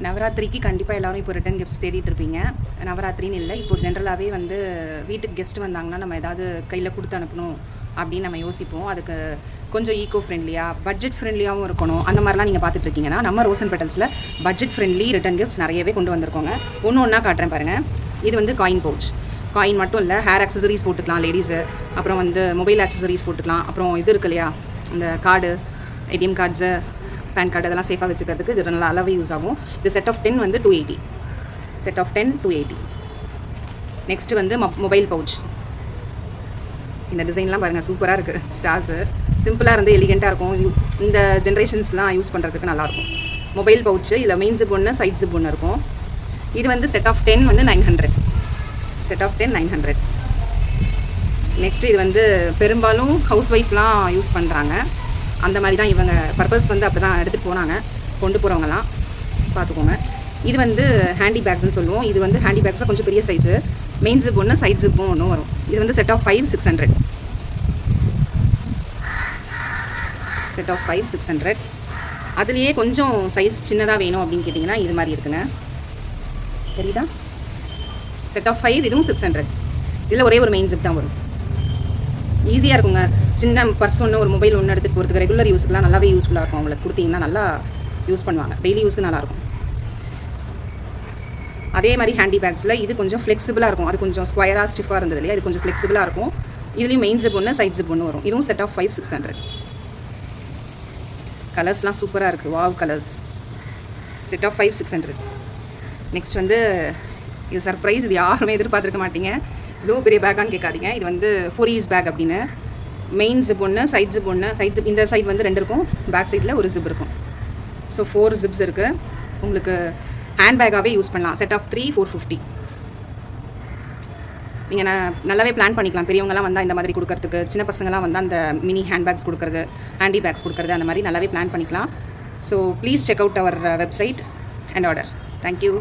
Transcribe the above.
நவராத்திரிக்கு கண்டிப்பாக எல்லோரும் இப்போ ரிட்டன் கிஃப்ட்ஸ் தேடிட்டு இருப்பீங்க. நவராத்திரின்னு இல்லை, இப்போது ஜென்ரலாகவே வந்து வீட்டுக்கு கெஸ்ட் வந்தாங்கன்னா நம்ம ஏதாவது கையில் கொடுத்து அனுப்பணும் அப்படின்னு நம்ம யோசிப்போம். அதுக்கு கொஞ்சம் ஈகோ ஃப்ரெண்ட்லியாக, பட்ஜெட் ஃப்ரெண்ட்லியாகவும் இருக்கணும். அந்த மாதிரிலாம் நீங்கள் பார்த்துட்டு இருக்கீங்கன்னா நம்ம ரோஸ் அண்ட் பெட்டல்ஸில் பட்ஜெட் ஃப்ரெண்ட்லி ரிட்டன் கிஃப்ட்ஸ் நிறையவே கொண்டு வந்திருக்கோங்க. ஒன்று ஒன்றா காட்டுறேன் பாருங்கள். இது வந்து காயின் பவுச். காயின் மட்டும் இல்லை, ஹேர் ஆக்சசரிஸ் போட்டுக்கலாம் லேடிஸு, அப்புறம் வந்து மொபைல் ஆக்சசரிஸ் போட்டுக்கலாம். அப்புறம் இது இருக்கு இல்லையா, இந்த card, ATM cards, PAN card அதெல்லாம் சேஃபாக வச்சுக்கிறதுக்கு இது நல்லா அளவே யூஸ் ஆகும். இது செட் ஆஃப் 10 வந்து 280. Set of 10 280. நெக்ஸ்ட்டு வந்து மொபைல் பவுச். இந்த டிசைன்லாம் பாருங்கள், சூப்பராக இருக்குது. ஸ்டார்ஸு சிம்பிளாக இருந்து எலிகெண்ட்டாக இருக்கும். இந்த ஜென்ரேஷன்ஸ்லாம் யூஸ் பண்ணுறதுக்கு நல்லாயிருக்கும். மொபைல் பவுச்சு, இதில் மெயின் ஜிப் ஒன்று, சைட் ஜிப் ஒன்று இருக்கும். இது வந்து செட் ஆஃப் 10 வந்து 900. Set of 10 900. நெக்ஸ்ட்டு இது வந்து பெரும்பாலும் ஹவுஸ் ஒய்ஃப்லாம் யூஸ் பண்ணுறாங்க. அந்த மாதிரி தான் இவங்க பர்பஸ் வந்து அப்படி தான் எடுத்துகிட்டு போனாங்க. கொண்டு போகிறவங்கலாம் பார்த்துக்கோங்க. இது வந்து ஹேண்டி பேக்ஸ்ன்னு சொல்லுவோம். இது வந்து ஹேண்டி பேக்ஸில் கொஞ்சம் பெரிய சைஸு. மெயின் ஜிப் ஒன்று, சைட் ஜிப்பும் ஒன்றும் வரும். இது வந்து செட் ஆஃப் 5 600. Set of 5 600. அதுலேயே கொஞ்சம் சைஸ் சின்னதாக வேணும் அப்படின்னு கேட்டிங்கன்னா இது மாதிரி இருக்குங்க. சரிதா? செட் ஆஃப் 5, இதுவும் 600. இதில் ஒரே ஒரு மெயின் ஜிப் தான் வரும். ஈஸியாக இருக்குங்க. சின்ன பர்ஸ் ஒன்று, ஒரு மொபைல் ஒன்று எடுத்துகிட்டு போகிறதுக்கு ரெகுலர் யூஸ்க்குலாம் நல்லாவே யூஸ்ஃபுல்லாக இருக்கும். அவங்களுக்கு கொடுத்தீங்கன்னா நல்லா யூஸ் பண்ணுவாங்க. டெய்லி யூஸ்க்கு நல்லாயிருக்கும். அதே மாதிரி ஹேண்டி பேக்ஸில் இது கொஞ்சம் ஃப்ளெக்சிபிளாக இருக்கும். அது கொஞ்சம் ஸ்கொயராக ஸ்டிஃபாக இருந்தது இல்லையா, இது கொஞ்சம் ஃப்ளெக்சிபிளாக இருக்கும். இதுலேயும் மெயின் ஜிப் ஒன்று, சைட் ஜிப் ஒன்று வரும். இதுவும் செட் ஆஃப் 5 600. கலர்ஸ்லாம் சூப்பராக இருக்குது. Wow colours. Set of 5 600. Next வந்து இது சர்ப்ரைஸ். இது யாருமே எதிர்பார்த்துருக்க மாட்டீங்க. இவ்வளோ பெரிய பேக்கான்னு கேட்காதீங்க. இது வந்து 4 பாக் அப்படின்னு. மெயின் ஜிப் ஒன்று, சைட் ஜிப் ஒன்று. சைட் ஜிப் இந்த சைட் வந்து 2 இருக்கும், பேக் சைடில் ஒரு ஜிப் இருக்கும். ஸோ 4 ஜிப்ஸ் இருக்குது. உங்களுக்கு ஹேண்ட் பேக்காகவே யூஸ் பண்ணலாம். Set of 3 450. நீங்கள் நல்லாவே பிளான் பண்ணிக்கலாம். பெரியவங்கலாம் வந்தால் இந்த மாதிரி கொடுக்கறதுக்கு, சின்ன பசங்களாம் வந்தால் அந்த மினி ஹேண்ட் பேக்ஸ் கொடுக்குறது, ஹேண்டி பேக்ஸ் கொடுக்குறது, அந்த மாதிரி நல்லாவே பிளான் பண்ணிக்கலாம். So please check out our website and order. Thank you.